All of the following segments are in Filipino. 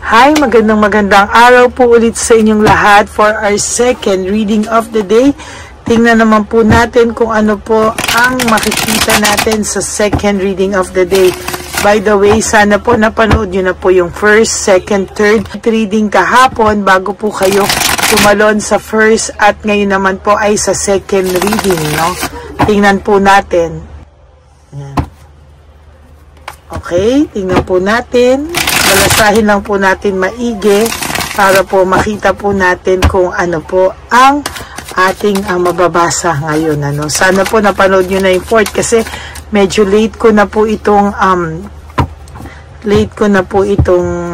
Hi, magandang araw po ulit sa inyong lahat for our second reading of the day. Tingnan naman po natin kung ano po ang makikita natin sa second reading of the day. By the way, sana po napanood nyo na po yung first, second, third reading kahapon bago po kayo tumalon sa first at ngayon naman po ay sa second reading, no? Tingnan po natin. Ayan. Okay, tingnan po natin. Balasahin lang po natin maigi para po makita po natin kung ano po ang ating mababasa ngayon. Ano? Sana po napanood nyo na yung fourth kasi medyo late ko na po itong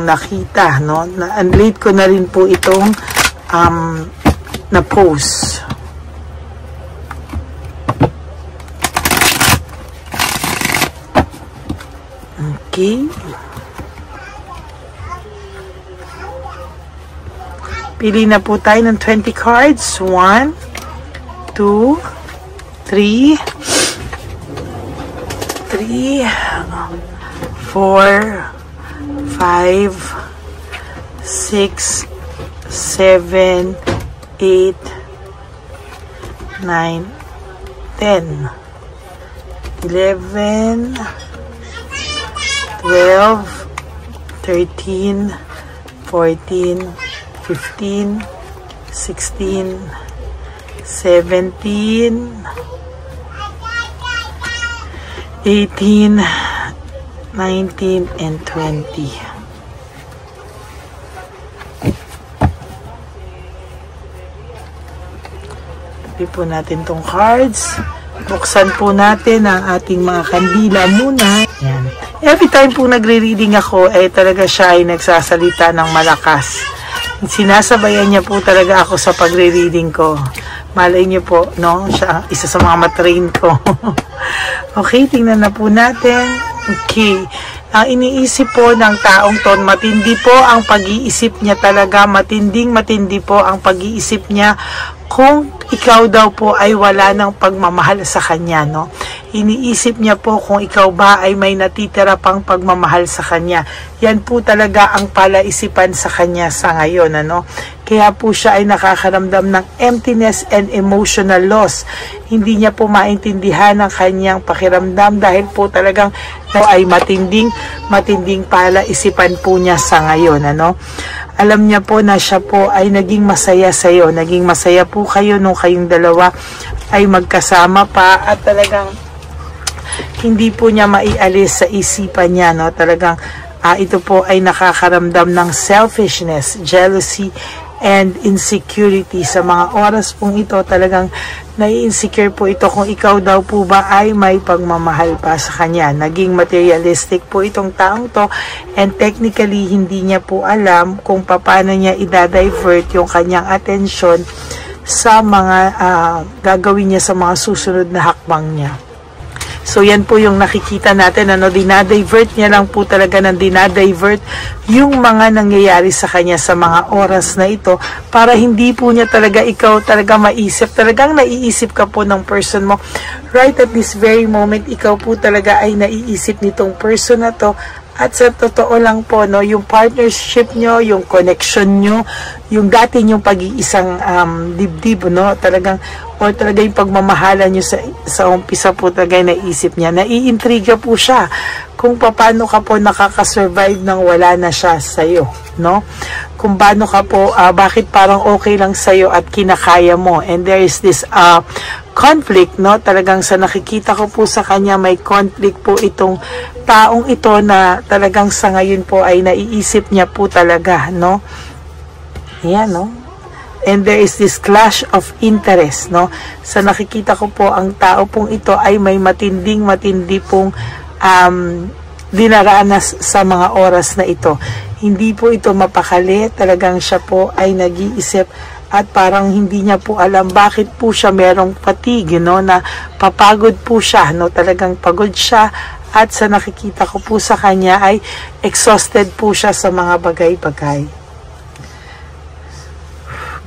nakita, no? Late ko na rin po itong na-post. Okay. Pili na po tayo ng 20 cards. 1, 2, 3, 4, 5, 6, 7, 8, 9, 10, 11, 12, 13, 14, 15, 16, 17, 18, 19, and 20. Tabi po natin tong cards. Buksan po natin ang ating mga kandila muna. Yan. Every time po nagre-reading ako, talaga siya ay nagsasalita ng malakas. Sinasabayan niya po talaga ako sa pagre-reading ko. Malay niyo po, no? Siya isa sa mga matrain ko. Okay, tingnan na po natin. Okay. Ang iniisip po ng taong to, matindi po ang pag-iisip niya talaga. Matindi po ang pag-iisip niya kung ikaw daw po ay wala ng pagmamahal sa kanya, no? Iniisip niya po kung ikaw ba ay may natitira pang pagmamahal sa kanya. Yan po talaga ang palaisipan sa kanya sa ngayon, ano? Kaya po siya ay nakakaramdam ng emptiness and emotional loss. Hindi niya po maintindihan ang kanyang pakiramdam dahil po talagang ay matinding palaisipan po niya sa ngayon, ano? Alam niya po na siya po ay naging masaya sa iyo. Naging masaya po kayo nung kayong dalawa ay magkasama pa at talagang hindi po niya maialis sa isipan niya, no? Talagang ito po ay nakakaramdam ng selfishness, jealousy, and insecurity. Sa mga oras pong ito, talagang nai-insecure po ito kung ikaw daw po ba ay may pagmamahal pa sa kanya. Naging materialistic po itong taong to and technically hindi niya po alam kung paano niya i-divert yung kanyang atensyon sa mga gagawin niya sa mga susunod na hakbang niya. So, yan po yung nakikita natin, ano, dinadivert niya lang po talaga ng dinadivert yung mga nangyayari sa kanya sa mga oras na ito para hindi po niya talaga ikaw talaga maisip. Talagang naiisip ka po ng person mo. Right at this very moment, ikaw po talaga ay naiisip nitong person na to. At sa totoo lang po, no, yung partnership nyo, yung connection nyo, yung dati nyong pag-iisang dibdib, no, talagang yung pagmamahalan nyo sa umpisa po talaga naisip niya. Naiintriga po siya kung paano ka po nakakasurvive nang wala na siya sa'yo, no? Kung paano ka po, bakit parang okay lang sa'yo at kinakaya mo. And there is this conflict, no? Talagang sa nakikita ko po sa kanya, may conflict po itong taong ito na talagang sa ngayon po ay naiisip niya po talaga, no? Ayan, no? And there is this clash of interest, no? Sa nakikita ko po, ang tao pong ito ay may matindi pong dinaranas sa mga oras na ito. Hindi po ito mapakali, talagang siya po ay nag-iisip at parang hindi niya po alam bakit po siya merong fatigue, no? Na papagod po siya, no? Talagang pagod siya at sa nakikita ko po sa kanya ay exhausted po siya sa mga bagay-bagay.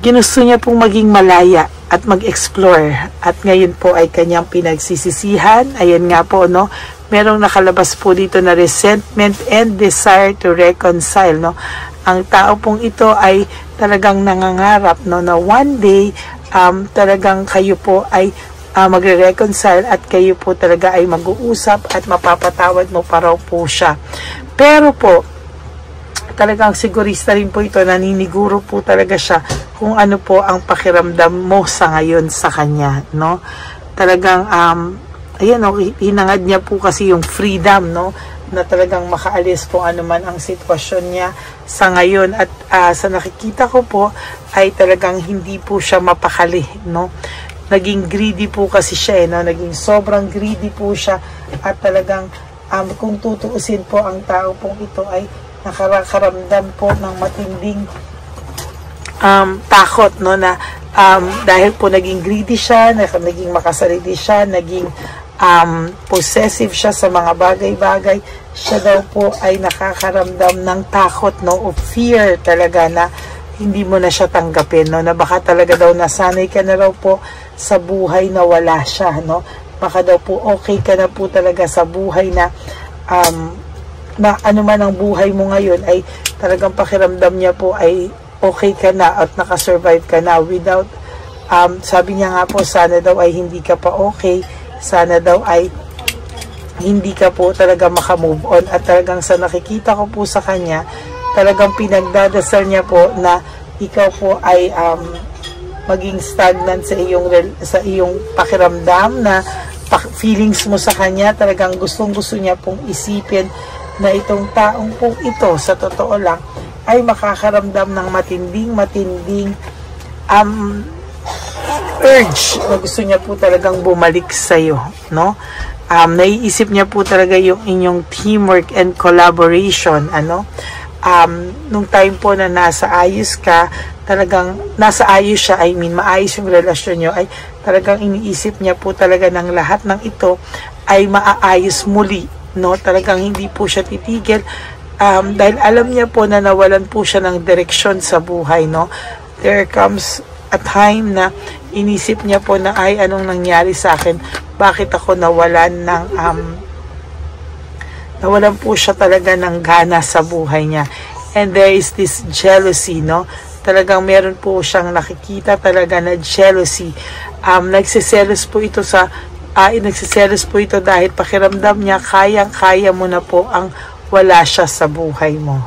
Ginusto niya pong maging malaya at mag-explore. At ngayon po ay kanyang pinagsisisihan. Ayan nga po, no? merong nakalabas po dito na resentment and desire to reconcile, no? Ang tao pong ito ay talagang nangangarap, no, na one day talagang kayo po ay magre-reconcile at kayo po talaga ay mag-uusap at mapapatawad mo pa raw po siya. Pero po, talagang sigurista rin po ito, naniniguro po talaga siya kung ano po ang pakiramdam mo sa ngayon sa kanya, no? Talagang, ayan, no, hinangad niya po kasi yung freedom, no? Na talagang makaalis kung ano man ang sitwasyon niya sa ngayon. At sa nakikita ko po, ay talagang hindi po siya mapakali, no? Naging greedy po kasi siya, no? Naging sobrang greedy po siya. At talagang, kung tutuusin po ang tao pong ito ay nakakaramdam po ng matinding takot, no, na dahil po naging greedy siya, naging makasarili siya, naging possessive siya sa mga bagay-bagay, siya daw po ay nakakaramdam ng takot, no, o fear talaga na hindi mo na siya tanggapin, no, na baka talaga daw nasanay ka na raw po sa buhay na wala siya, no, baka daw po okay ka na po talaga sa buhay na na ano man ang buhay mo ngayon ay talagang pakiramdam niya po ay okay ka na at nakasurvive ka na without, sabi niya nga po, sana daw ay hindi ka pa okay, sana daw ay hindi ka po talaga makamove on. At talagang sa nakikita ko po sa kanya, talagang pinagdadasal niya po na ikaw po ay maging stagnant sa iyong pakiramdam, na feelings mo sa kanya. Talagang gustong-gusto niya pong isipin na itong taong pong ito, sa totoo lang, ay makakaramdam ng matinding urge na gusto niya po talagang bumalik sa iyo, no? Naiisip niya po talaga yung inyong teamwork and collaboration, ano? Nung time po na nasa ayos ka, talagang nasa ayos siya, I mean, maayos yung relasyon niyo, ay talagang iniisip niya po talaga ng lahat ng ito ay maaayos muli, no? Talagang hindi po siya titigil, dahil alam niya po na nawalan po siya ng direksyon sa buhay, no? There comes a time na inisip niya po na, ay, anong nangyari sa akin? Bakit ako nawalan po siya talaga ng gana sa buhay niya? And there is this jealousy, no? Talagang meron po siyang nakikita talaga na jealousy. Nagsiselos po ito nagsiselos po ito dahil pakiramdam niya kayang-kaya mo na po ang wala siya sa buhay mo.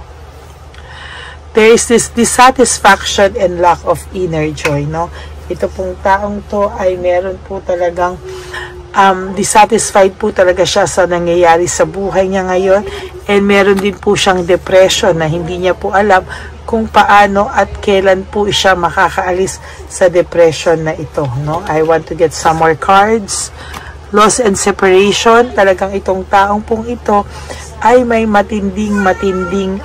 There is this dissatisfaction and lack of inner joy, no? Ito pong taong to ay meron po talagang dissatisfied po talaga siya sa nangyayari sa buhay niya ngayon, and meron din po siyang depression na hindi niya po alam kung paano at kailan po siya makakaalis sa depression na ito, no? I want to get some more cards. Loss and separation, talagang itong taong pong ito ay may matinding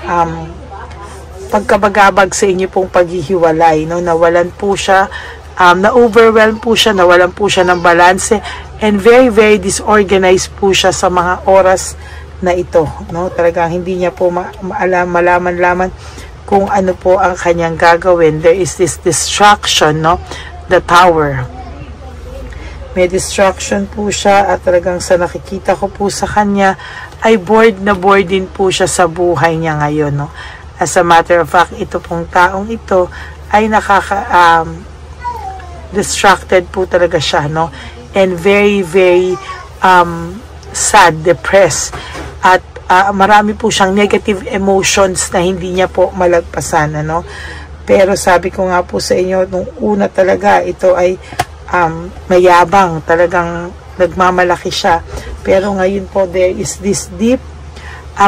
pagkabagabag sa inyo pong paghihiwalay, no? Nawalan po siya, na-overwhelm po siya, nawalan po siya ng balanse, and very, very disorganized po siya sa mga oras na ito, no? Talagang hindi niya po malaman kung ano po ang kanyang gagawin. There is this distraction, no? The Tower. May distraction po siya, at talagang sa nakikita ko po sa kanya ay bored na bored din po siya sa buhay niya ngayon, no? As a matter of fact, ito pong taong ito ay distracted po talaga siya, no? And very, very sad, depressed, at marami po siyang negative emotions na hindi niya po malagpasan, ano? Pero sabi ko nga po sa inyo, nung una talaga, ito ay mayabang, talagang nagmamalaki siya. Pero ngayon po, there is this deep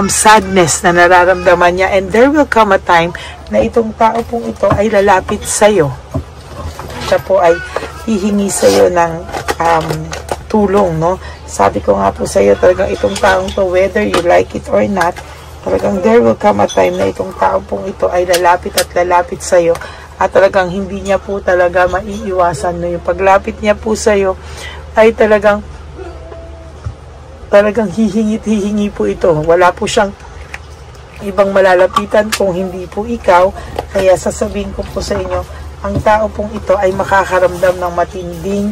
sadness na nararamdaman niya, and there will come a time na itong tao pong ito ay lalapit sa'yo. Siya po ay hihingi sa'yo ng tulong, no? Sabi ko nga po sa'yo, talagang itong taong to, whether you like it or not, talagang there will come a time na itong taong pong ito ay lalapit at lalapit sa'yo, at talagang hindi niya po talaga maiiwasan, no? Yung paglapit niya po sa'yo ay talagang hihingi po ito. Wala po siyang ibang malalapitan kung hindi po ikaw. Kaya sasabihin ko po sa inyo, ang tao pong ito ay makakaramdam ng matinding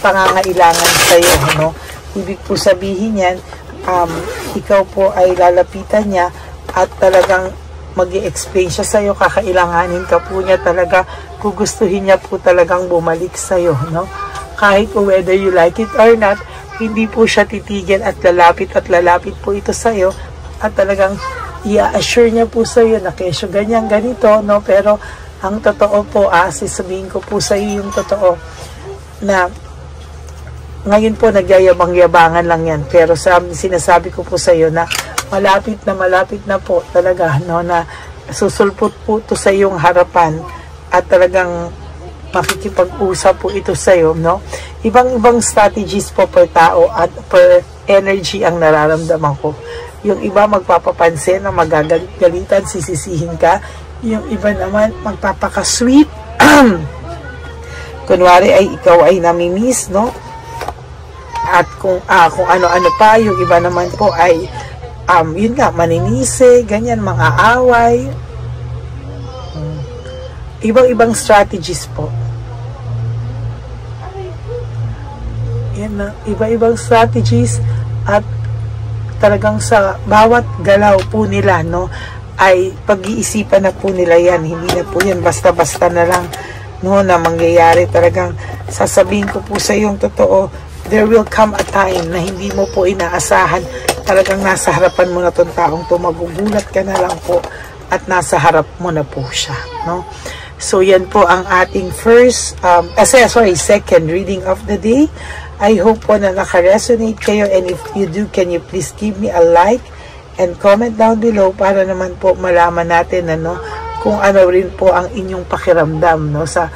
pangangailangan sa iyo, no? Ibig po sabihin yan, ikaw po ay lalapitan niya at talagang mag-i-explain siya sa'yo, kakailanganin ka po niya talaga, gugustuhin niya po talagang bumalik sa'yo, no? Kahit po whether you like it or not, hindi po siya titigil at lalapit po ito sa'yo at talagang i-assure niya po sa'yo na kesyo ganyan, ganito, no? Pero ang totoo po, sasabihin ko po sa'yo yung totoo na ngayon po nagyayabang-yabangan lang yan, pero sinasabi ko po sa'yo na malapit na po talaga, no, na susulpot po ito sa iyong harapan at talagang makikipag-usap po ito sa iyo, no? Ibang strategies po per tao at per energy ang nararamdaman ko. Yung iba magpapapansin na magagalit-galitan, sisisihin ka. Yung iba naman magpapaka-sweet. Kunwari ay ikaw ay namimiss, no? At kung ano-ano pa, yung iba naman po ay yun nga, maninisi, ganyan, mga away. Ibang-ibang strategies po. Yan na, iba-ibang strategies at talagang sa bawat galaw po nila, no, ay pag-iisipan na po nila yan. Hindi na po yan basta-basta na lang, no, na mangyayari. Talagang sasabihin ko po sa iyong totoo, there will come a time na hindi mo po inaasahan, talagang nasa harapan mo na tong taong to, magugulat ka na lang po at nasa harap mo na po siya, no? So yan po ang ating second reading of the day. I hope po na naka-resonate kayo, and if you do, can you please give me a like and comment down below para naman po malaman natin, ano, kung ano rin po ang inyong pakiramdam, no, sa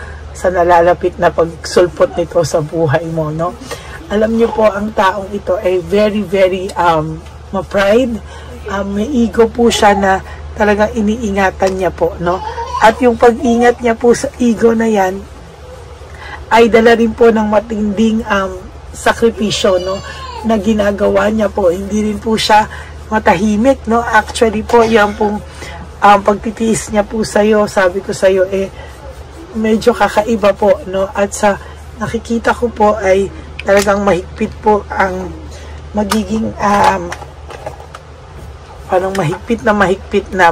nalalapit na pagsulpot nito sa buhay mo, no? Alam niyo po, ang taong ito ay very, very ma-pride. May ego po siya na talagang iniingatan niya po, no? At yung pag-ingat niya po sa ego na yan ay dala rin po ng matinding sakripisyo, no, na ginagawa niya po. Hindi rin po siya matahimik, no? Actually po, yan pong pagtitiis niya po sa'yo, sabi ko sa'yo, medyo kakaiba po, no? At sa nakikita ko po ay talagang mahigpit po ang magiging parang mahigpit na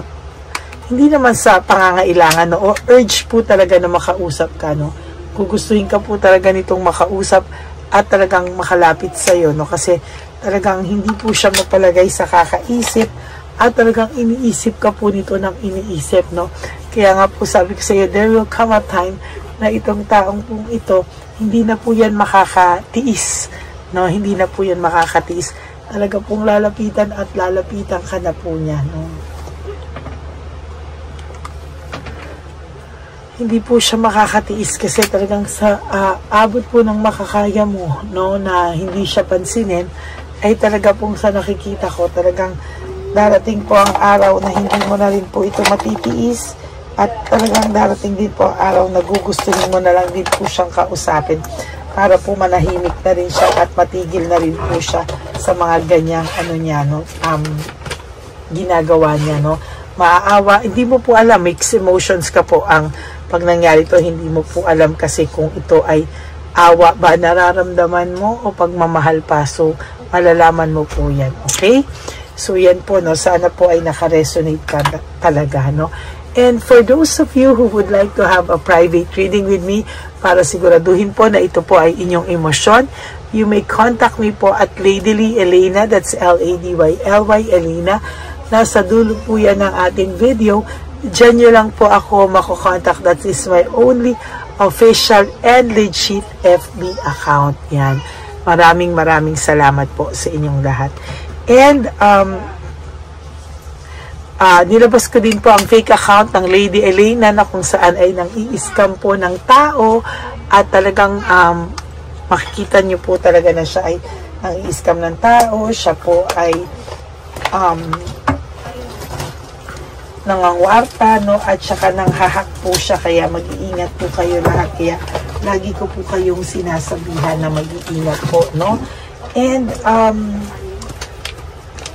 hindi naman sa pangangailangan, no, o urge po talaga na makausap ka, no. Gugustuhin ka po talaga nitong makausap at talagang makalapit sa iyo, no, kasi talagang hindi po siya mapalagay sa kakaisip at talagang iniisip ka po nito ng iniisip, no. Kaya nga po sabi ko sa iyo, there will come a time na itong taong pong ito, hindi na po yan makakatiis, no? Hindi na po yan makakatiis. Talaga pong lalapitan at lalapitan ka na po niya, no? Hindi po siya makakatiis kasi talagang sa abot po ng makakaya mo, no, na hindi siya pansinin, ay talaga pong sa nakikita ko, talagang darating po ang araw na hindi mo na rin po ito matitiis. At talagang darating din po ang araw na gugustuhin mo na lang din po siyang kausapin para po manahimik na rin siya at matigil na rin po siya sa mga ganyang ginagawa niya, no. Maaawa, hindi mo po alam, mixed emotions ka po ang pag nangyari to, hindi mo po alam kasi kung ito ay awa ba nararamdaman mo o pagmamahal pa. So malalaman mo po yan, okay? So yan po, no, sana po ay naka-resonate ka talaga, no. And for those of you who would like to have a private reading with me, para siguraduhin po na ito po ay inyong emosyon, you may contact me po at Ladyly Elena, that's L-A-D-Y-L-Y Elena. Nasa dulo po yan ng ating video. Diyan nyo lang po ako makokontact. That is my only official and legit FB account. Yan. Maraming salamat po sa inyong lahat. And, nilabas ko din po ang fake account ng Lady Elena na kung saan ay nang i-scam po ng tao at talagang makikita nyo po talaga na siya ay nang i-scam ng tao. Siya po ay nangangwarta, no, at saka nang hahak po siya, kaya mag-iingat po kayo lahat. Kaya lagi ko po kayong sinasabihan na mag-iingat po, no. And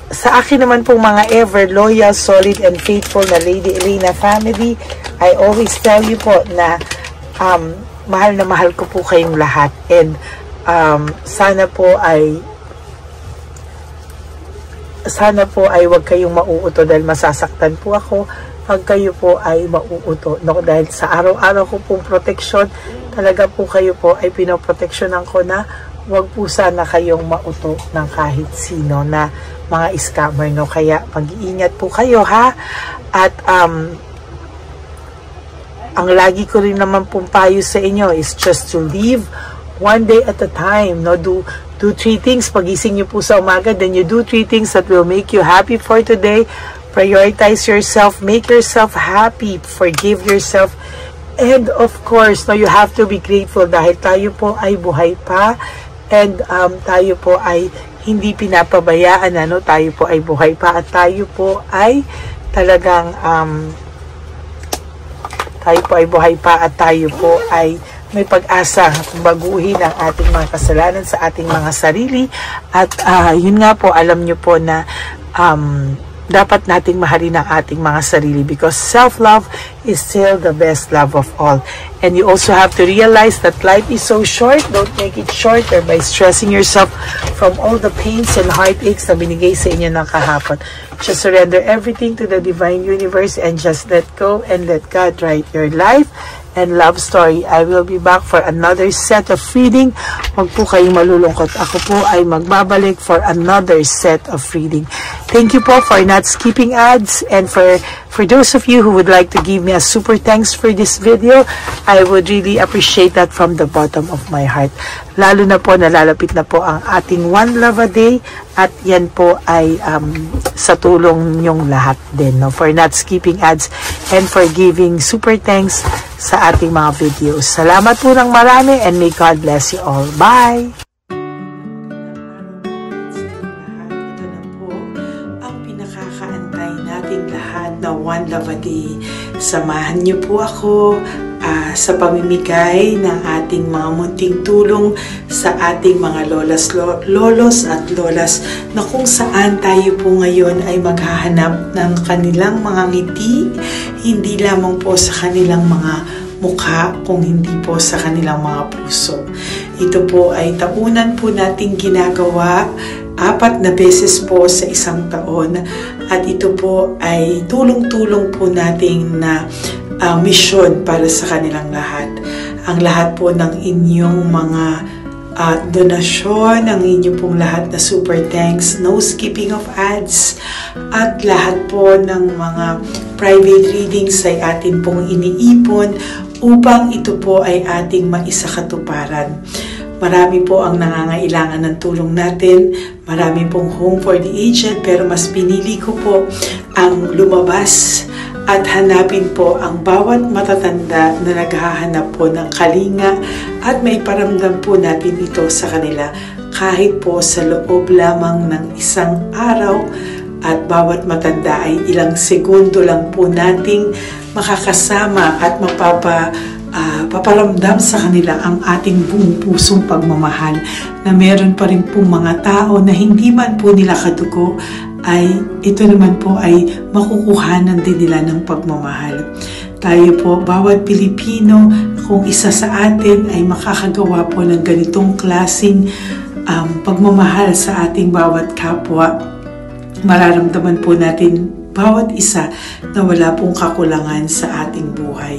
sa akin naman pong mga ever loyal, solid, and faithful na Lady Elena family, I always tell you po na mahal na mahal ko po kayong lahat. And sana po ay sana po ay huwag kayong mauuto dahil masasaktan po ako pag kayo po ay mauuto. No? Dahil sa araw-araw ko pong proteksyon, talaga po kayo po ay pinoproteksyonan ko na huwag po sana kayong mauto ng kahit sino na mga scammer. No? Kaya mag-iingat po kayo ha. At ang lagi ko rin naman pong payo sa inyo is just to live one day at a time. No? Do 3 things. Pagising niyo po sa umaga, then you do 3 things that will make you happy for today. Prioritize yourself, make yourself happy, forgive yourself, and of course, no, you have to be grateful dahil tayo po ay buhay pa, and tayo po ay hindi pinapabayaan, ano, tayo po ay buhay pa, at tayo po ay talagang tayo po ay buhay pa, at tayo po ay may pag-asa baguhin ang ating mga kasalanan sa ating mga sarili. At yun nga po, alam nyo po na dapat nating mahalin ang ating mga sarili because self-love is still the best love of all. And you also have to realize that life is so short. Don't make it shorter by stressing yourself from all the pains and heartaches na binigay sa inyo ng kahapon. Just surrender everything to the divine universe and just let go and let God write your life and love story. I will be back for another set of reading. Huwag po kayong malulungkot. Ako po ay magbabalik for another set of reading. Thank you po for not skipping ads, and for those of you who would like to give me a super thanks for this video, I would really appreciate that from the bottom of my heart. Lalo na po, nalalapit na po ang ating One Love a Day, at yan po ay sa tulong nyong lahat din, no? For not skipping ads and for giving super thanks sa ating mga videos. Salamat po ng marami, and may God bless you all. Bye! Ito na po ang pinakakaantay nating lahat na One Love a Day. Samahan niyo po ako sa pamimigay ng ating mga munting tulong sa ating mga lolos at lolas, na kung saan tayo po ngayon ay maghahanap ng kanilang mga ngiti, hindi lamang po sa kanilang mga mukha, kung hindi po sa kanilang mga puso. Ito po ay taunan po nating ginagawa 4 na beses po sa isang taon, at ito po ay tulong-tulong po nating na misyon para sa kanilang lahat. Ang lahat po ng inyong mga donasyon, ang inyong pong lahat na super thanks, no skipping of ads, at lahat po ng mga private readings ay atin pong iniipon upang ito po ay ating maisakatuparan. Marami po ang nangangailangan ng tulong natin. Marami pong home for the aged, pero mas pinili ko po ang lumabas at hanapin po ang bawat matatanda na naghahanap po ng kalinga, at may paramdam po natin ito sa kanila kahit po sa loob lamang ng isang araw, at bawat matanda ay ilang segundo lang po nating makakasama at paparamdam sa kanila ang ating buong pusong pagmamahal, na meron pa rin po mga tao na hindi man po nila kadugo, ay ito naman po ay makukuhanan din nila ng pagmamahal. Tayo po, bawat Pilipino, kung isa sa atin ay makakagawa po ng ganitong klaseng pagmamahal sa ating bawat kapwa, mararamdaman po natin bawat isa na wala pong kakulangan sa ating buhay.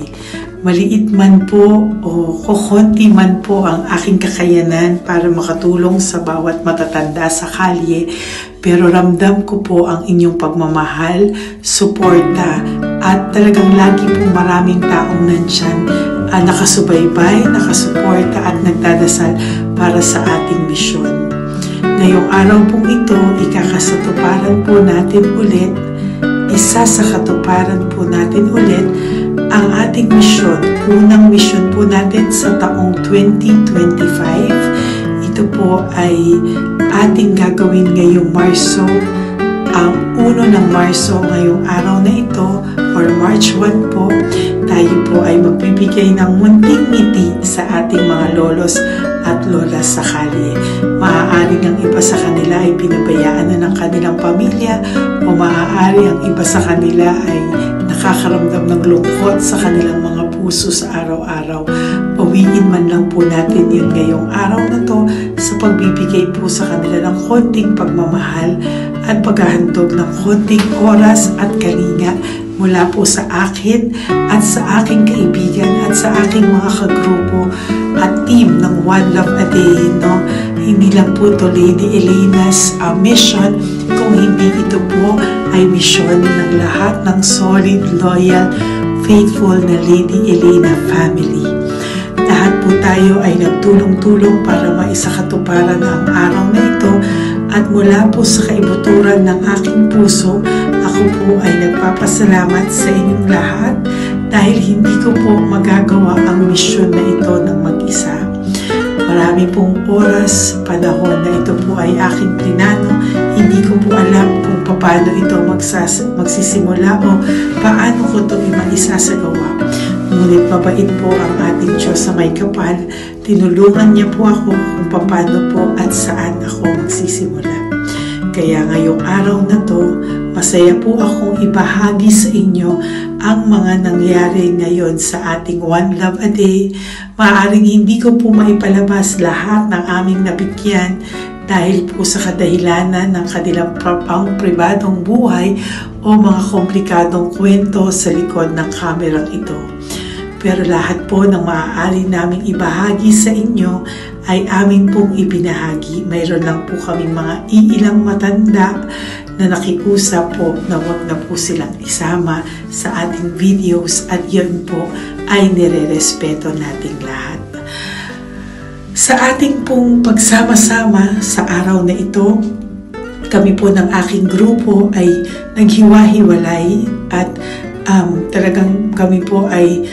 Maliit man po o kukunti man po ang aking kakayanan para makatulong sa bawat matatanda sa kalye, pero ramdam ko po ang inyong pagmamahal, suporta, at talagang lagi po maraming taong nandyan, nakasubaybay, nakasuporta at nagdadasal para sa ating misyon. Ngayong araw pong ito, ikakasatuparan po natin ulit, isa sa katuparan po natin ulit, ang ating misyon. Unang misyon po natin sa taong 2025. Ito po ay ating gagawin ngayong Marso, ang 1 ng Marso, ngayong araw na ito, or March 1 po. Tayo po ay magbibigay ng munting ngiti sa ating mga lolos at lolas sa kalye. Maaari ang iba sa kanila ay pinabayaan na ng kanilang pamilya, o maaari ang iba sa kanila ay nakakaramdam ng lungkot sa kanilang mga puso sa araw-araw. Pawiin man lang po natin yun ngayong araw na to sa pagbibigay po sa kanila ng konting pagmamahal at paghahandog ng konting oras at kalinga mula po sa akin at sa aking kaibigan at sa aking mga kagrupo at team ng One Love a Day, no? Hindi lang po to Lady Elena's mission, kung hindi ito po ay mission ng lahat ng solid, loyal, faithful na Lady Elena family. Lahat po tayo ay nagtulong-tulong para maisakatuparan ang araw na ito, at mula po sa kaibuturan ng aking puso, ako po ay nagpapasalamat sa inyong lahat dahil hindi ko po magagawa ang misyon na ito ng mag-isa. Marami pong oras, panahon na ito po ay aking plinano. Hindi ko po alam kung paano ito magsisimula o paano ko ito maisasagawa. Ngunit mabait po ang ating Diyos sa may kapal. Tinulungan niya po ako kung paano po at saan ako magsisimula. Kaya ngayong araw na to, masaya po akong ibahagi sa inyo ang mga nangyari ngayon sa ating One Love a Day. Maaaring hindi ko po maipalabas lahat ng aming nabigyan dahil po sa kadahilanan ng kanilang pribadong buhay o mga komplikadong kwento sa likod ng kamerang ito. Pero lahat po ng maaari naming ibahagi sa inyo ay amin pong ibinahagi. Mayroon lang po kaming mga iilang matanda na nakiusap po na wag na po silang isama sa ating videos, at yun po ay nire-respeto nating lahat. Sa ating pong pagsama-sama sa araw na ito, kami po ng aking grupo ay naghiwa-hiwalay at talagang kami po ay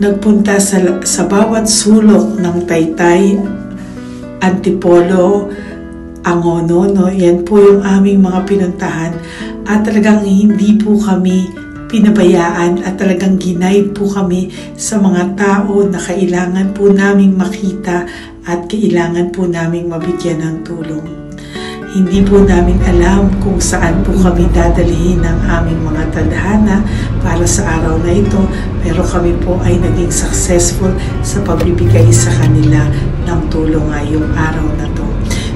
nagpunta sa bawat sulok ng Taytay, Antipolo, Angono, no? Yan po yung aming mga pinuntahan, at talagang hindi po kami pinabayaan at talagang ginaid po kami sa mga tao na kailangan po naming makita at kailangan po naming mabigyan ng tulong. Hindi po namin alam kung saan po kami dadalhin ng aming mga tadhana para sa araw na ito, pero kami po ay naging successful sa pagbibigay sa kanila ng tulong ngayong araw na to.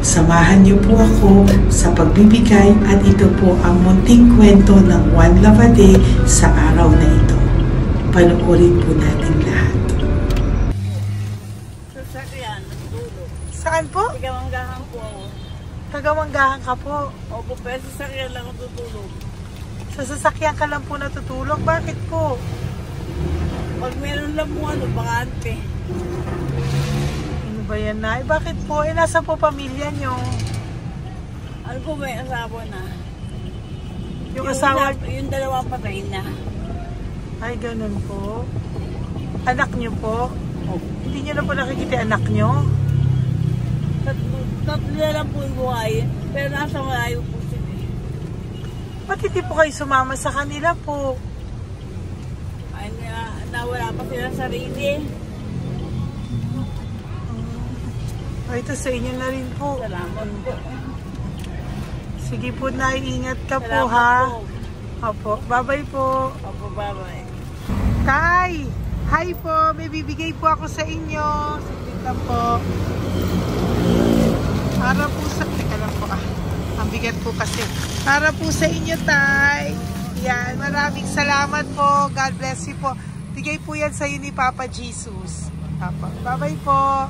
Samahan niyo po ako sa pagbibigay, at ito po ang munting kwento ng One Love a Day sa araw na ito. Panoorin po natin lahat. Sasakyan, natutulog. Saan po? Tagamanggahan po ako. Tagamanggahan ka po. Opo, pero sasakyan lang ako tutulog. Sa sasakyan ka lang po natutulog? Bakit po? Pag meron lang po bakante. Ano ba yan, Nay? Bakit po? Nasa po pamilya nyo? Ano po, may asawa na. Yung asawa? Yung dalawa patay na. Ay, ganun po. Anak nyo po? Opo. Hindi nyo na po nakikita anak nyo? Tatlo na lang po yung buhay. Pero nasa malayo po sila. Ba't hindi po kayo sumama sa kanila po? Ay, nawala pa sila sarili. Ay, ito sa inyo na rin po. Salamat po. Sige po, Nay. Ingat ka po, Salamat ha? po. Opo. Bye-bye po. Opo, bye-bye. Tay! Hi po! May bibigay po ako sa inyo. Saglit lang po. Para po sa... Teka lang po, ang bigat po kasi. Para po sa inyo, Tay. Yan. Maraming salamat po. God bless you po. Bigay po yan sa iyo ni Papa Jesus. Bye-bye po.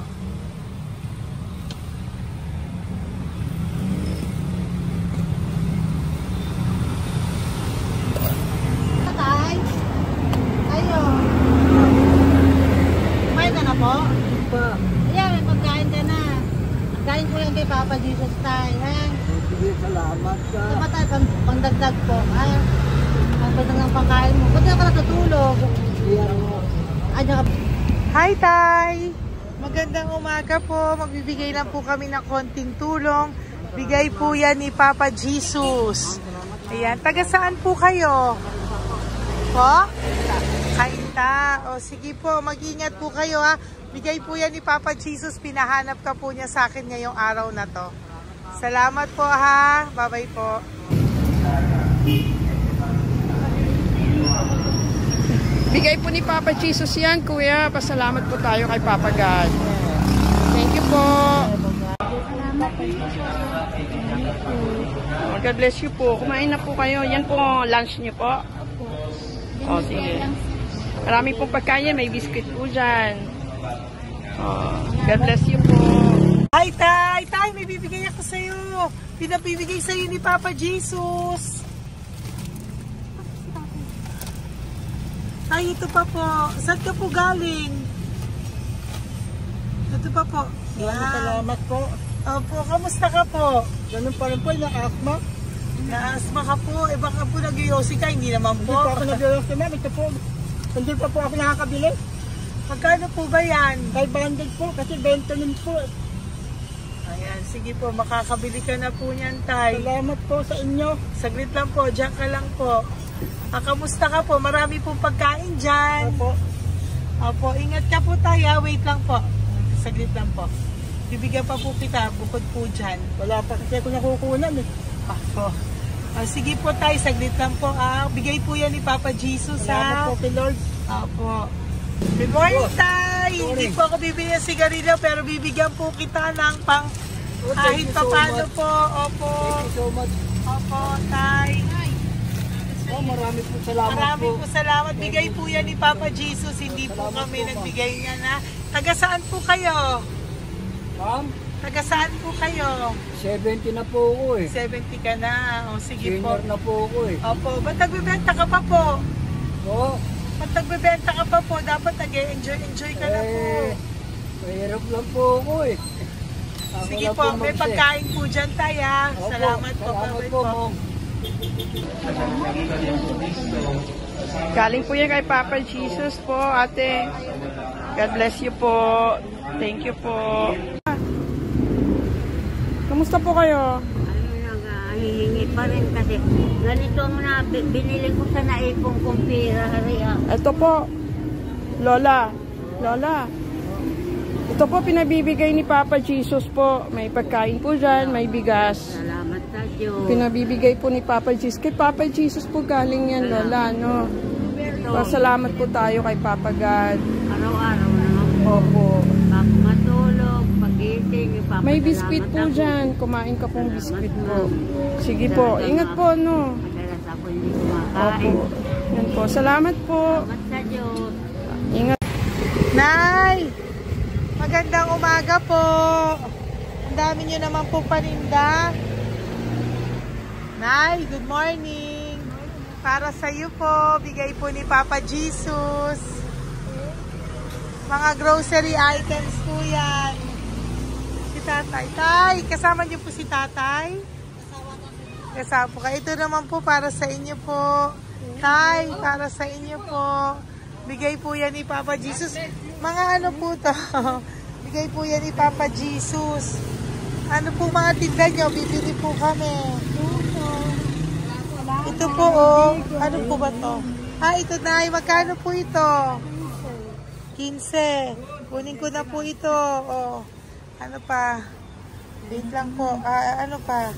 Tay, ayo. Kumain ka na po? Po. Ayan, may pagkain ka na. Kain ko yan kay Papa Jesus, Tay. Sige, salamat ka. Tama tayo, pangdagdag po. Ang pagdagdag ng pagkain mo. Ba't ka natutulog? Hi, Tay! Magandang umaga po. Magbibigay lang po kami ng konting tulong. Bigay po yan ni Papa Jesus. Ayan. Taga saan po kayo? Po? Kainta. O sige po, mag-ingat po kayo, ha. Bigay po yan ni Papa Jesus. Pinahanap ka po niya sa akin ngayong araw na to. Salamat po, ha. Bye-bye po. Bigay po ni Papa Jesus yan, Kuya. Pasalamat po tayo kay Papa God. Thank you po. God bless you po. Kumain na po kayo. Yan po lunch niyo po. O, sige. Marami pong pagkain. May biscuit po dyan. O, God bless you po. Hi, Tay! Tay, may bibigay ako sa'yo. Pinabibigay sa'yo ni Papa Jesus. Tay, ito pa po. Saan ka po galing? Ito pa po. Salamat po. Opo, kamusta ka po? Ganun pa rin po, na-asma. Na-asma ka po. Eh baka po nag-yosi ka, hindi naman po. Hindi po ako nag-yosi, ma'am. Ito po. Hindi pa po ako nakakabili. Magkano po ba yan? 500 po, kasi 20 po. Ayan, sige po, makakabili ka na po niyan, Tay. Salamat po sa inyo. Saglit lang po, dyan ka lang po. Kamusta ka po? Marami pong pagkain dyan. Opo. Opo, ingat ka po, Tay. Wait lang po. Saglit lang po. Bibigyan pa po kita, bukod po dyan. Wala pa kasi ako nakukunan eh. Opo. Sige po, Tay, saglit lang po. Bigay po yan ni Papa Jesus, Salamat po kay Lord. Opo. Good morning, Tay! Hindi po ako bibili ng sigarilyo, pero bibigyan po kita ng pang kahit pa paano po. Opo. Thank you so much. Opo, Tay. Marami po salamat Marami po. po salamat. Bigay po yan ni Papa Jesus. Hindi po kami nagbigay niya na. Taga saan po kayo? Ma'am, Taga saan po kayo? 70 na po ako eh. 70 ka na. O sige po. Senior na po ako eh. Opo. Ba't nagbibenta ka pa po? Po, Ba't nagbibenta ka pa po? Dapat nag-enjoy ka na po. mahirap lang po ako eh. Ako Sige na po, may mag-share. pagkain po dyan tayo. Opo, Salamat po. salamat Bye-bye po, po. ma'am. Galing po yan kay Papa Jesus po, ate. God bless you po. Thank you po. Kamusta po kayo? Hihingi pa rin kasi ganito ang binili ko sa naipong kong pera. Ito po, Lola. Lola. Ito po pinabibigay ni Papa Jesus po. May pagkain po dyan, may bigas. Salamat sa Diyos. Pinabibigay po ni Papa Jesus. Kay Papa Jesus po galing yan, Lola, no? Pasalamat po tayo kay Papa God. Araw-araw naman po. Opo. Pag matulog, pagising, ipapasalamat May biskuit po ako. dyan. Kumain ka pong biskuit po. Sige Salamat, po. ma'am. Ingat po, no? Madalas ako hindi kumakain. Opo. Yan po. Salamat po. Salamat sa Diyos. Ingat. Nay! Magandang umaga po. Ang dami nyo naman po paninda. Nay, good morning. Para sa iyo po, bigay po ni Papa Jesus. Mga grocery items po yan. Si Tatay. Tay, kasama niyo po si Tatay? Kasama po kayo. Ito naman po para sa inyo po. Tay, para sa inyo po. Bigay po yan ni Papa Jesus. Mga ano po to? Bigay po yan ni Papa Jesus. Ano po mga tinda nyo? Bibili po kami. Ito po oh. Ano po ba to? Ito na. Magkano po ito? 15. Kunin ko na po ito. Oh. Ano pa? Wait lang po. Ano pa?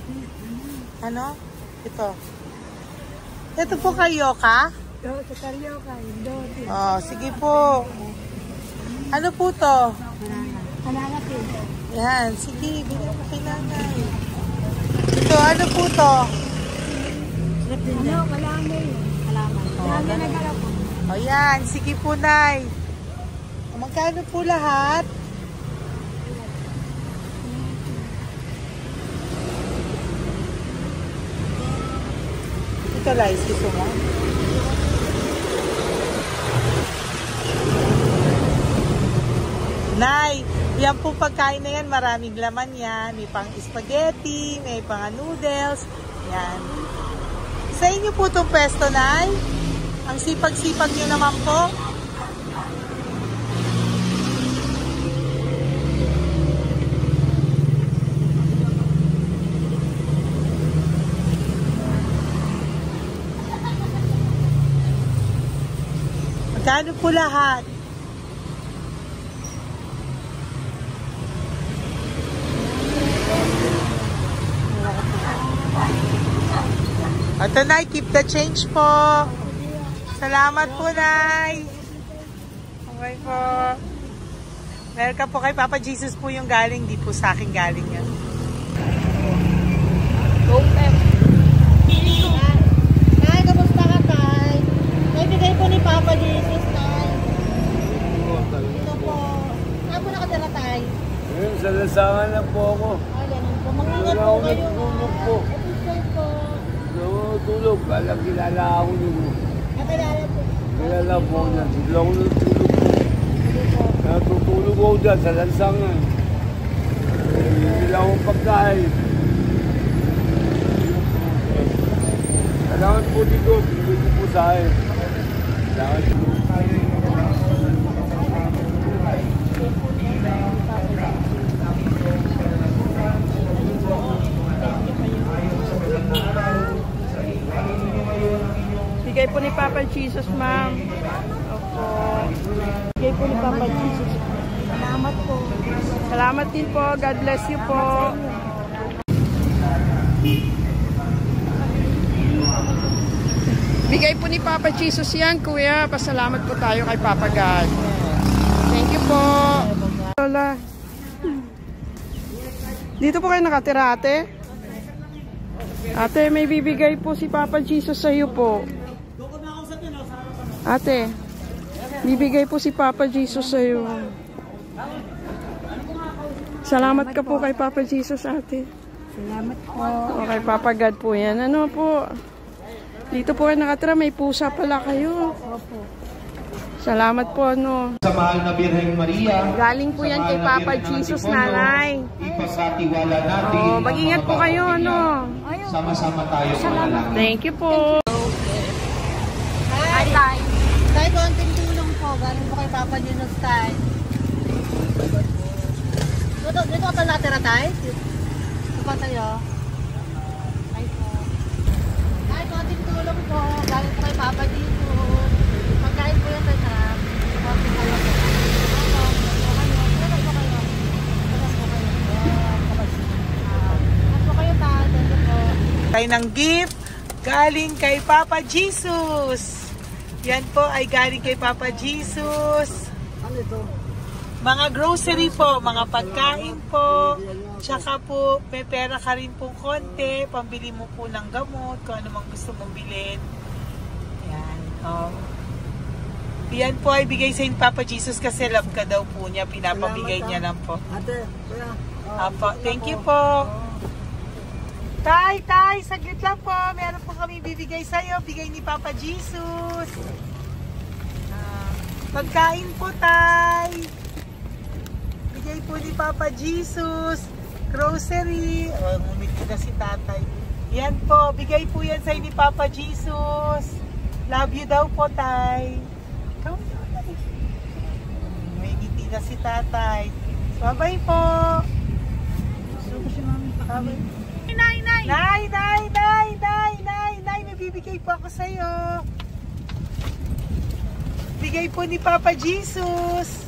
Ano? Ito. Ito po kayo ka? Sa Carioca, Indonesia. Oh, sige po. Ano po to? Hananapin. Yan, sige, bigyan mo kay nanay. Ito, ano po to? Ano, wala na yun. Halaman. Lagi nagala po. O yan, sige po, Nay. Magkano po lahat? Ito, Liz, gusto mo? Nay, yan po pagkain na yan, maraming laman yan. May pang spaghetti, may pang noodles. Yan. Sa inyo po itong pwesto, Nay? Ang sipag-sipag nyo naman po. Magkano po lahat? Ito, Nay, keep the change po. Salamat po, Nay. Okay po. Welcome po kay Papa Jesus po yung galing. Di po sa akin galing yan. Go, Pep. Papa Jesus, Tay. Ito po. Saan po nakatira, Tay? Ngayon, sa lasangan na po ako. Ah, ganun po. Mag-ingat Wala po ako kayo. natulog po. Episode po. Natulog. Kala kilala ako nyo. Nakilala po. Kilala po na. Bigla ako natulog po. Natutulog ako dyan sa lansangan. Bigla akong pagkain. Kailangan po dito. Bigla po sa akin. Kailangan po. Bigay po ni Papa Jesus, ma'am. Opo. Bigay po ni Papa Jesus. Salamat po. Salamat din po. God bless you po. Bigay po ni Papa Jesus yan, kuya. Pasalamat po tayo kay Papa God. Thank you po. Lola. Dito po kayo nakatira, ate? Ate, may bibigay po si Papa Jesus sa iyo po. Ate, bibigay po si Papa Jesus sa iyo. Salamat ka po kay Papa Jesus, ate. Salamat po. O kay Papa God po yan. Ano po? Dito po kayo nakatira, may pusa pala kayo. Opo. Salamat po, ano. Sa mahal na Birheng Maria. Galing po yan kay Papa Jesus, nanay. Ipagkatiwala natin. Oh, mag-ingat po kayo, ano. Sama-sama tayo manalangin. Thank you po. Hi, Tay. Tay, konting tulong po. Galing po kay Papa Jesus, Tay. Dito ka pala natira, Tay? Dito pa tayo. Ay po. Tay, konting tulong po. Galing po kay Papa Jesus. Pagkain po yan, Tay, sa konting tulong po. Tayo ng gift galing kay Papa Jesus. Yan po ay galing kay Papa Jesus. Ano ito? Mga grocery po, mga pagkain po. Tsaka po, may pera ka rin po konti. Pambili mo po ng gamot, kung ano mang gusto mong bilhin. Yan. Yan po ay bigay sa Papa Jesus kasi love ka daw po niya. Pinapabigay niya lang po. Ate, kuya. Apo, thank you po. Tay, saglit lang po. Meron po kami bibigay sa'yo. Bigay ni Papa Jesus. Pagkain po, Tay. Bigay po ni Papa Jesus. Grocery. Ngumiti na si Tatay. Yan po. Bigay po yan sa'yo ni Papa Jesus. Love you daw po, Tay. May ngiti na si Tatay. Bye-bye po. Bye-bye. Nay, may bibigay po ako sa'yo. Bigay po ni Papa Jesus.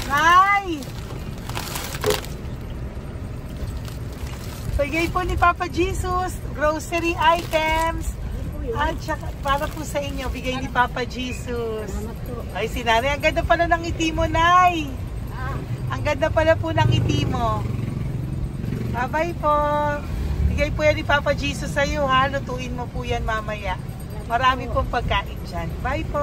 Nay! Bigay po ni Papa Jesus, grocery items. At saka, para po sa inyo, bigay ni Papa Jesus. Ay, si Nanay, ang ganda pala ng ngiti mo, Nay. Ang ganda pala po ng ngiti mo. Bye-bye po. Bigay po yan ni Papa Jesus sa iyo, ha? Lutuin mo po yan mamaya. Marami pong pagkain dyan. Bye po.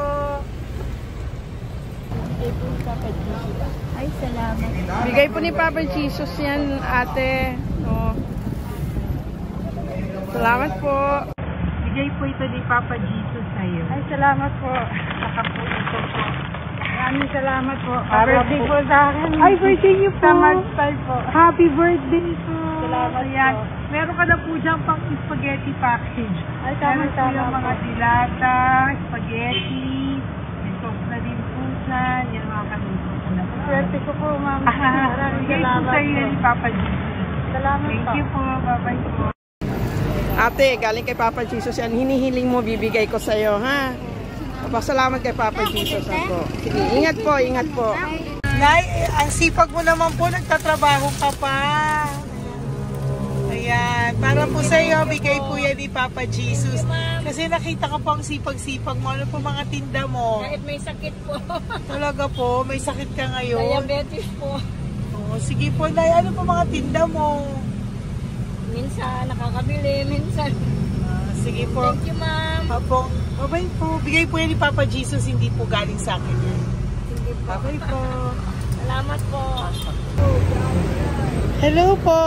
Ay, salamat. Bigay po ni Papa Jesus yan, ate. Oh. Salamat po. Bigay po ito ni Papa Jesus sa iyo. Ay, salamat po. Saka po ito po. Maraming salamat po. Birthday po sa akin. Ay, birthday niyo po. Sa Magstyle po. Happy birthday po. Salamat Ayan. po. Meron ka na po dyan pang spaghetti package. Ay, Meron po tama-tama yung mga po. dilata, spaghetti, may sauce na din po dyan. Yan mga kaluto ko na po. Swerte ko po, ma'am. Maraming Bigay po salamat sa iyo po. ni Papa Jesus. Salamat Thank po. you po. Bye-bye po. Ate, galing kay Papa Jesus yan. Hinihiling mo, bibigay ko sa'yo, ha? Pasalamat kay Papa Jesus ako. Sige, ingat po, ingat po. Nay, ang sipag mo naman po, nagtatrabaho ka pa. Ayan, para po sa iyo, bigay po yan ni Papa Jesus. Kasi nakita ko po ang sipag-sipag mo. Ano po mga tinda mo? Kahit may sakit po. Talaga po, may sakit ka ngayon. Diabetes po. Oh, sige po, Nay, ano po mga tinda mo? Minsan nakakabili, minsan po. Thank you, ma'am. Opo. Bye-bye po. Bigay po yan ni Papa Jesus, hindi po galing sa akin yan. Sige po. Bye-bye po. Salamat po. Hello po.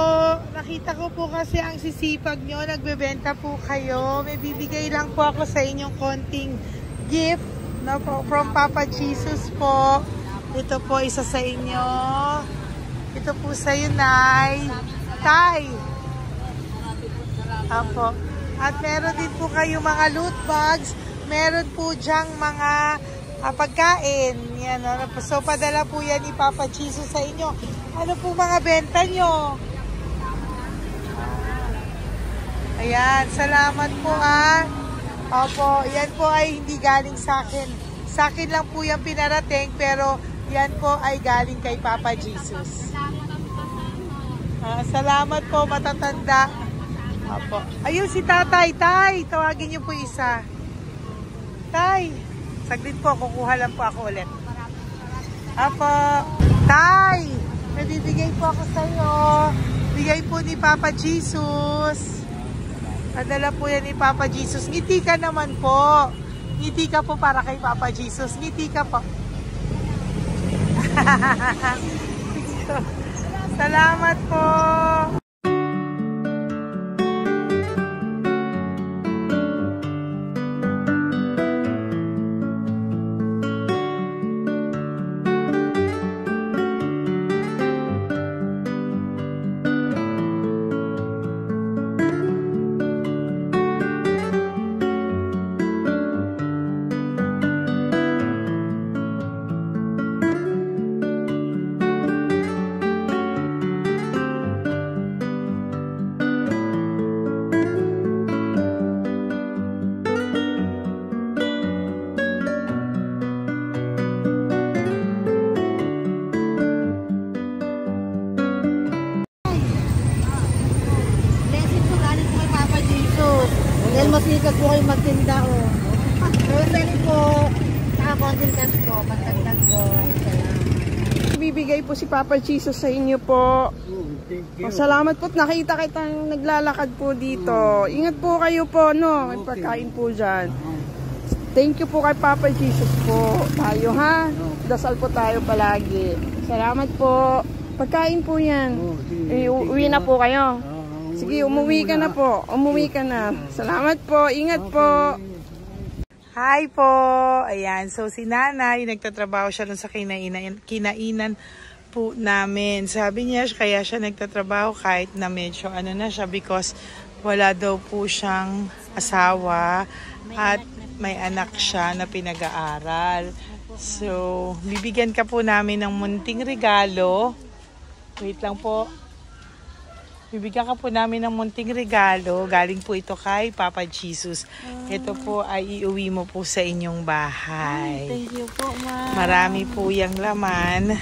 Nakita ko po kasi ang sisipag nyo. Nagbebenta po kayo. May bibigay lang po ako sa inyong konting gift no, po, from Papa Jesus po. Ito po isa sa inyo. Ito po sa iyo, Nay. Tay. Apo. At meron din po kayo mga loot bags. Meron po dyang mga pagkain. Yan, so, padala po yan ni Papa Jesus sa inyo. Ano po mga benta nyo? Ayan, salamat po Opo, yan po ay hindi galing sa akin. Sa akin lang po yan pinarating, pero yan po ay galing kay Papa Jesus. Salamat po, matatanda. Opo. Ayun si Tatay. Tay, tawagin niyo po isa. Tay, saglit po, kukuha lang po ako ulit. Opo. Tay, nabibigay po ako sa iyo. Bigay po ni Papa Jesus. Padala po yan ni Papa Jesus. Ngiti ka naman po. Ngiti ka po para kay Papa Jesus. Ngiti ka po. Salamat po. Dahil masikat po kayo magtinda o. Pero dali po, nakakontin cash po, magtagdag po. Bibigay po si Papa Jesus sa inyo po. Salamat po. Nakita kitang naglalakad po dito. Ingat po kayo po, no? May pagkain po dyan. Thank you po kay Papa Jesus po. Tayo ha? Dasal po tayo palagi. Salamat po. Pagkain po yan. Uwi na po kayo. Sige, umuwi ka na po. Umuwi ka na. Salamat po. Ingat po. Hi po. Ayan. So, si Nanay, nagtatrabaho siya sa kinainan po namin. Sabi niya, kaya siya nagtatrabaho kahit na medyo ano na siya because wala daw po siyang asawa at may anak siya na pinag-aaral. So, bibigyan ka po namin ng munting regalo. Wait lang po. Bibigyan ka po namin ng munting regalo. Galing po ito kay Papa Jesus. Ito po ay iuwi mo po sa inyong bahay. Thank you po, ma'am. Marami po yung laman.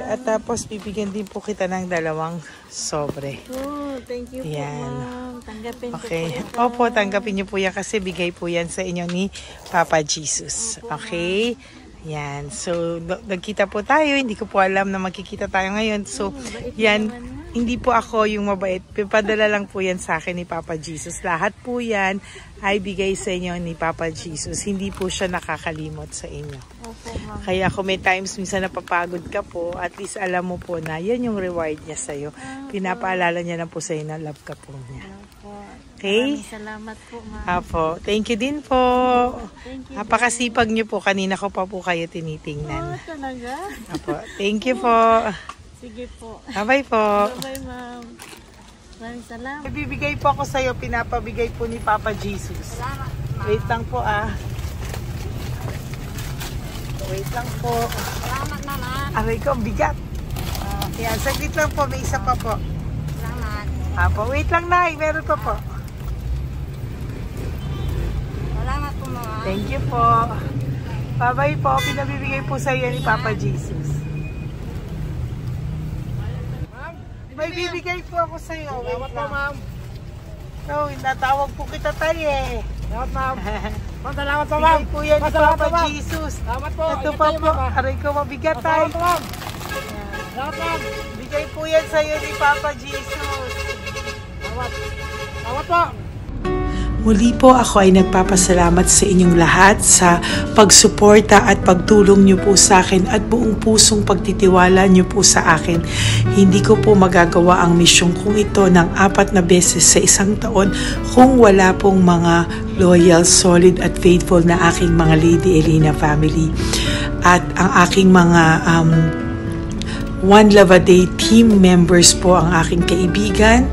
At tapos bibigyan din po kita ng 2 sobre. Oh, thank you po, ma'am. Tanggapin ko Okay. po ito. Opo, tanggapin niyo po yan kasi bigay po yan sa inyo ni Papa Jesus. Okay? Yan. So, nagkita po tayo. Hindi ko po alam na magkikita tayo ngayon. So, yan. Hindi po ako yung mabait. Padala lang po yan sa akin ni Papa Jesus. Lahat po yan ay bigay sa inyo ni Papa Jesus. Hindi po siya nakakalimot sa inyo. Kaya kung may times minsan napapagod ka po, at least alam mo po na yan yung reward niya sa'yo. Pinapaalala niya na po sa'yo na love ka po niya. Okay? Salamat po, ma'am. Apo. Thank you din po. Napakasipag niyo po. Kanina ko pa po kayo tinitingnan. Talaga? Apo. Thank you po. Sige po. Bye-bye po. Bye-bye, ma'am. Maraming salamat. Bibigay po ako sa'yo. Pinapabigay po ni Papa Jesus. Salamat. Wait lang po Wait lang po. Salamat, mama. Aray ko, bigat. Yan, saglit lang po. May isa pa po. Salamat. Apo, wait lang, Nay. Meron pa po. Salamat po, mama. Thank you po. Bye-bye po. Pinabibigay po sa'yo ni Papa Jesus. May bibigay po ako sa'yo. Wait lang. Ma'am. No, natawag po kita tayo eh. Salamat, ma'am. Salamat po, Bigay po yan ni Salamat Papa po, ma'am. Jesus. Salamat po. Ito pa po. Aray ko, mabigat tayo. Salamat po, ma'am. Salamat, ma'am. Bigay po yan sa'yo ni Papa Jesus. Salamat. Salamat po. Muli po ako ay nagpapasalamat sa inyong lahat sa pagsuporta at pagtulong niyo po sa akin at buong pusong pagtitiwala niyo po sa akin. Hindi ko po magagawa ang misyong kong ito ng 4 na beses sa isang taon kung wala pong mga loyal, solid at faithful na aking mga Lady Elena family. At ang aking mga One Love a Day team members po, ang aking kaibigan,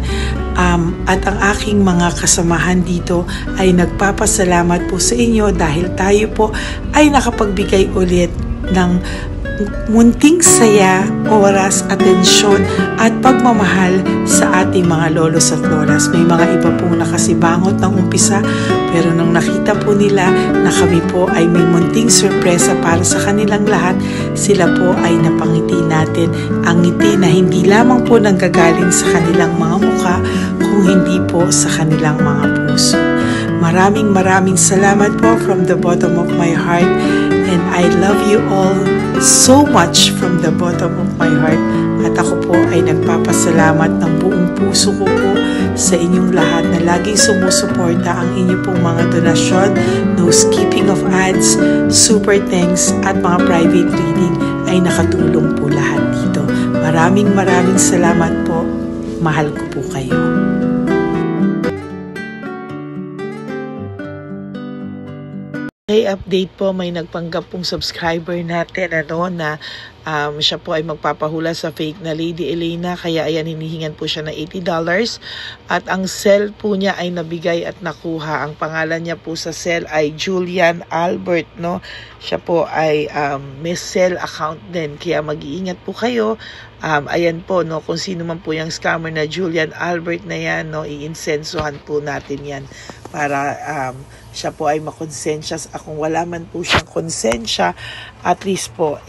at ang aking mga kasamahan dito ay nagpapasalamat po sa inyo dahil tayo po ay nakapagbigay ulit ng munting saya, oras, atensyon at pagmamahal sa ating mga lolos at lolas. May mga iba pong nakasibangot ng umpisa, pero nang nakita po nila na kami po ay may munting sorpresa para sa kanilang lahat, sila po ay napangiti natin. Ang ngiti na hindi lamang po nanggagaling sa kanilang mga mukha, kung hindi po sa kanilang mga puso. Maraming salamat po from the bottom of my heart, and I love you all so much from the bottom of my heart. At ako po ay nagpapasalamat ng buong puso ko po sa inyong lahat na laging sumusuporta. Ang inyo pong mga donasyon, no skipping of ads, super thanks at mga private reading ay nakatulong po lahat dito. Maraming salamat po. Mahal ko po kayo. Okay, update po, may nagpanggap pong subscriber natin na siya po ay magpapahula sa fake na Lady Elena, kaya ayan, hinihingan po siya ng $80 at ang cell po niya ay nabigay at nakuha. Ang pangalan niya po sa cell ay Julian Albert, no? Siya po ay may cell account din, kaya mag-iingat po kayo. Ayan po, no, kung sino man po yung scammer na Julian Albert na yan, no, iinsensuhan po natin yan para siya po ay makonsensya. Kung wala man po siyang konsensya, at least po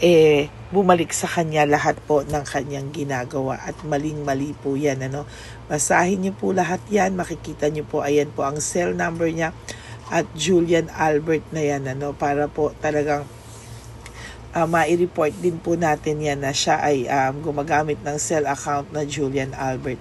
bumalik sa kanya lahat po ng kanyang ginagawa, at maling-mali po yan, ano. Basahin niyo po lahat yan, makikita niyo po, ayan po ang cell number niya at Julian Albert na yan, ano, para po talagang ma-report din po natin yan na siya ay gumagamit ng cell account na Julian Albert.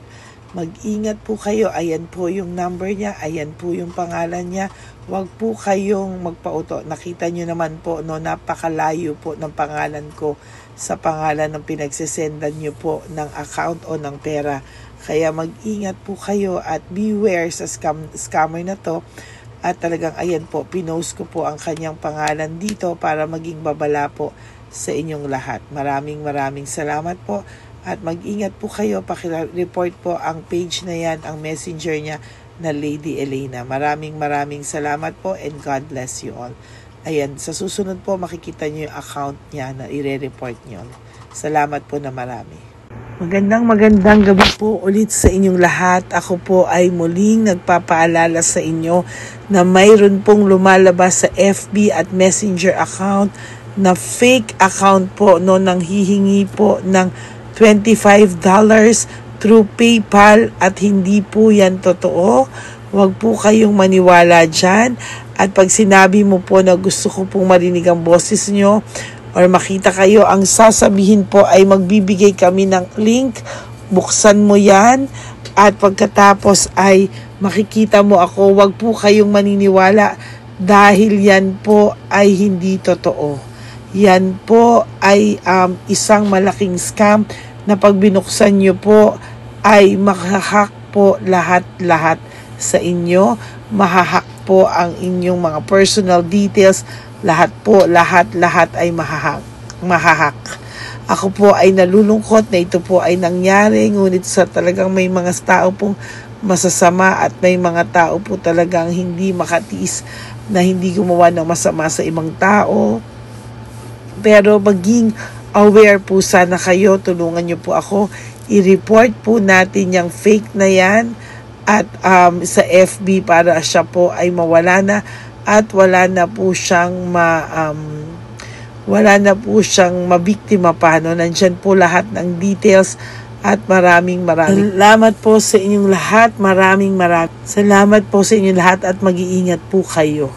Mag-ingat po kayo. Ayan po yung number niya. Ayan po yung pangalan niya. Huwag po kayong magpauto. Nakita nyo naman po, no, napakalayo po ng pangalan ko sa pangalan ng pinagsisendan nyo po ng account o ng pera. Kaya mag-ingat po kayo at beware sa scammer na to. At talagang ayan po, pinost ko po ang kanyang pangalan dito para maging babala po sa inyong lahat. Maraming salamat po. At mag-ingat po kayo, pakireport po ang page na yan, ang messenger niya na Lady Elena. Maraming salamat po and God bless you all. Ayan, sa susunod po makikita niyo yung account niya na i-report niyo. Salamat po na marami. Magandang gabi po ulit sa inyong lahat. Ako po ay muling nagpapaalala sa inyo na mayroon pong lumalabas sa FB at Messenger account na fake account po, no, nang hihingi po ng $25 through PayPal at hindi po yan totoo. Huwag po kayong maniwala dyan. At pag sinabi mo po na gusto ko pong marinig ang boses nyo or makita kayo, ang sasabihin po ay magbibigay kami ng link. Buksan mo yan at pagkatapos ay makikita mo ako. Huwag po kayong maniniwala dahil yan po ay hindi totoo. Yan po ay isang malaking scam na pag binuksan nyo po ay mahahack po lahat sa inyo. Mahahack po ang inyong mga personal details. Lahat ay mahahack. Ako po ay nalulungkot na ito po ay nangyari, ngunit sa talagang may mga tao pong masasama at may mga tao po talagang hindi makatiis na hindi gumawa ng masama sa ibang tao. Pero maging aware po sana kayo. Tulungan niyo po ako. I-report po natin yung fake na yan at sa FB para siya po ay mawala na at wala na po siyang mabiktima pa, no? Nandyan po lahat ng details at maraming salamat po sa inyong lahat. Maraming salamat po sa inyong lahat at mag-iingat po kayo.